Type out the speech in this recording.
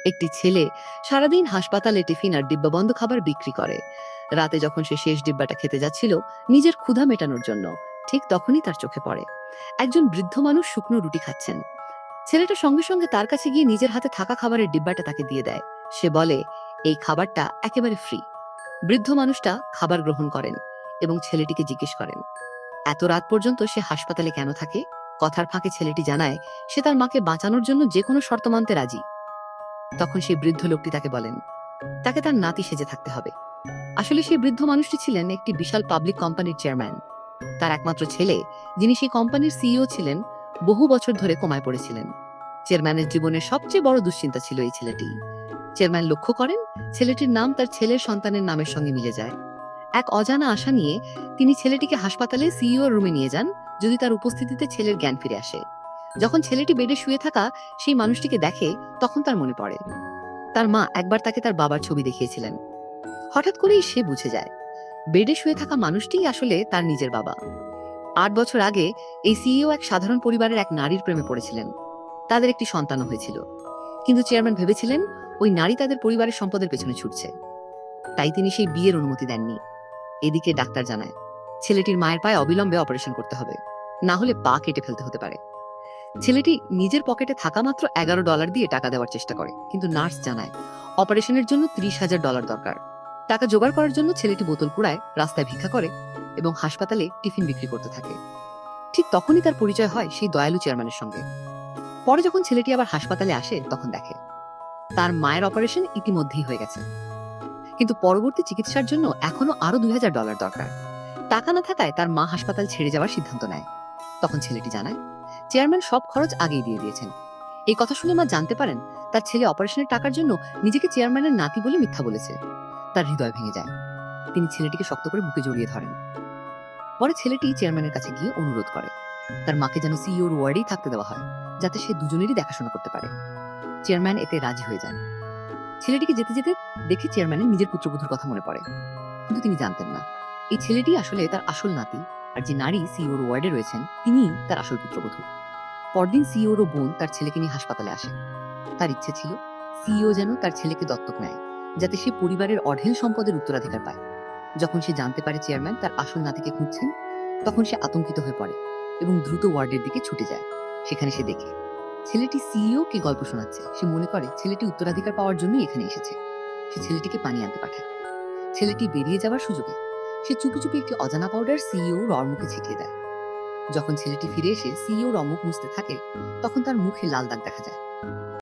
একটি ছেলে সারাদিন হাসপাতালে টিফিন আর ডিব্বাবন্ধ খাবার বিক্রি করে। রাতে যখন সে শেষ ডিব্বাটা খেতে যাচ্ছিল নিজের ক্ষুধা মেটানোর জন্য, ঠিক তখনই তার চোখে পড়ে একজন বৃদ্ধ মানুষ শুকনো রুটি খাচ্ছেন। ছেলেটা সঙ্গে সঙ্গে তার কাছে গিয়ে নিজের হাতে থাকা খাবারের ডিব্বাটা তাকে দিয়ে দেয়। সে বলে, এই খাবারটা একেবারে ফ্রি। বৃদ্ধ মানুষটা খাবার গ্রহণ করেন এবং ছেলেটিকে জিজ্ঞেস করেন, এত রাত পর্যন্ত সে হাসপাতালে কেন থাকে? কথার ফাঁকে ছেলেটি জানায় সে তার মাকে বাঁচানোর জন্য যে কোনো শর্ত মানতে রাজি। তখন সেই বৃদ্ধ লোকটি তাকে বলেন, তাকে তার নাতি সেজে থাকতে হবে। আসলে সেই বৃদ্ধ মানুষটি ছিলেন একটি বিশাল পাবলিক কোম্পানির চেয়ারম্যান। তার একমাত্র ছেলে, যিনি সেই কোম্পানির সিইও ছিলেন, বহু বছর ধরে কোমায় পড়েছিলেন। চেয়ারম্যানের জীবনের সবচেয়ে বড় দুশ্চিন্তা ছিল এই ছেলেটি। চেয়ারম্যান লক্ষ্য করেন ছেলেটির নাম তার ছেলের সন্তানের নামের সঙ্গে মিলে যায়। এক অজানা আশা নিয়ে তিনি ছেলেটিকে হাসপাতালে সিইও রুমে নিয়ে যান, যদি তার উপস্থিতিতে ছেলের জ্ঞান ফিরে আসে। যখন ছেলেটি বেডে শুয়ে থাকা সেই মানুষটিকে দেখে, তখন তার মনে পড়ে তার মা একবার তাকে তার বাবার ছবি দেখিয়েছিলেন। হঠাৎ করেই সে বুঝে যায় বেডে শুয়ে থাকা মানুষটিই আসলে তার নিজের বাবা। 8 বছর আগে এই সিইও এক সাধারণ পরিবারের এক নারীর প্রেমে পড়েছিলেন। তাদের একটি সন্তানও হয়েছিল। কিন্তু চেয়ারম্যান ভেবেছিলেন ওই নারী তাদের পরিবারের সম্পদের পেছনে ছুটছে, তাই তিনি সেই বিয়ের অনুমতি দেননি। এদিকে ডাক্তার জানায় ছেলেটির মায়ের পায়ে অবিলম্বে অপারেশন করতে হবে, না হলে পা কেটে ফেলতে হতে পারে। ছেলেটি নিজের পকেটে থাকা মাত্র $11 দিয়ে টাকা দেওয়ার চেষ্টা করে, কিন্তু নার্স জানায় অপারেশনের জন্য $30,000 দরকার। টাকা জোগাড় করার জন্য ছেলেটি বোতল কুড়ায়, রাস্তায় ভিক্ষা করে এবং হাসপাতালে টিফিন বিক্রি করতে থাকে। ঠিক তখনই তার পরিচয় হয় সেই দয়ালু চেয়ারম্যানের সঙ্গে। পরে যখন ছেলেটি আবার হাসপাতালে আসে, তখন দেখে তার মায়ের অপারেশন ইতিমধ্যেই হয়ে গেছে, কিন্তু পরবর্তী চিকিৎসার জন্য এখনো আরো $2,000 দরকার। টাকা না থাকায় তার মা হাসপাতাল ছেড়ে যাওয়ার সিদ্ধান্ত নেয়। তখন ছেলেটি জানায় চেয়ারম্যান সব খরচ আগেই দিয়ে দিয়েছেন। এই কথা শুনে মা জানতে পারেন তার ছেলে অপারেশনের টাকার জন্য নিজেকে চেয়ারম্যানের নাতি বলে মিথ্যা বলেছে। তার হৃদয় ভেঙে যায়। তিনি ছেলেটিকে শক্ত করে বুকে জড়িয়ে ধরেন। পরে ছেলেটি চেয়ারম্যানের কাছে গিয়ে অনুরোধ করে তার মাকে যেন সিইওর ওয়ার্ডেই থাকতে দেওয়া হয়, যাতে সে দুজনেরই দেখাশোনা করতে পারে। চেয়ারম্যান এতে রাজি হয়ে যান। ছেলেটিকে যেতে যেতে দেখে চেয়ারম্যানের নিজের পুত্রবধূর কথা মনে পড়ে, কিন্তু তিনি জানতেন না এই ছেলেটি আসলে তার আসল নাতি, আর যে নারী সিইওর ওয়ার্ডে রয়েছেন তিনি তার আসল পুত্রবধূ। পরদিন সিইওর বোন তার ছেলেকে নিয়ে হাসপাতালে আসে। তার ইচ্ছে ছিল সিইও যেন তার ছেলেকে দত্তক নেয়, যাতে সে পরিবারের অঢেল সম্পদের উত্তরাধিকার পায়। যখন সে জানতে পারে চেয়ারম্যান তার আসল নাতিকে খুঁজছেন, তখন সে আতঙ্কিত হয়ে পড়ে এবং দ্রুত ওয়ার্ডের দিকে ছুটে যায়। সেখানে সে দেখে ছেলেটি সিইও কে গল্প শোনাচ্ছে। সে মনে করে ছেলেটি উত্তরাধিকার পাওয়ার জন্যই এখানে এসেছে। সে ছেলেটিকে পানি আনতে পাঠায়। ছেলেটি বেরিয়ে যাওয়ার সুযোগে সে চুপি চুপি একটি অজানা পাউডার সিইও রর মুখে ছিটিয়ে দেয়। যখন ছেলেটি ফিরে এসে সিইও র মুখ মুছতে থাকে, তখন তার মুখে লাল দাগ দেখা যায়।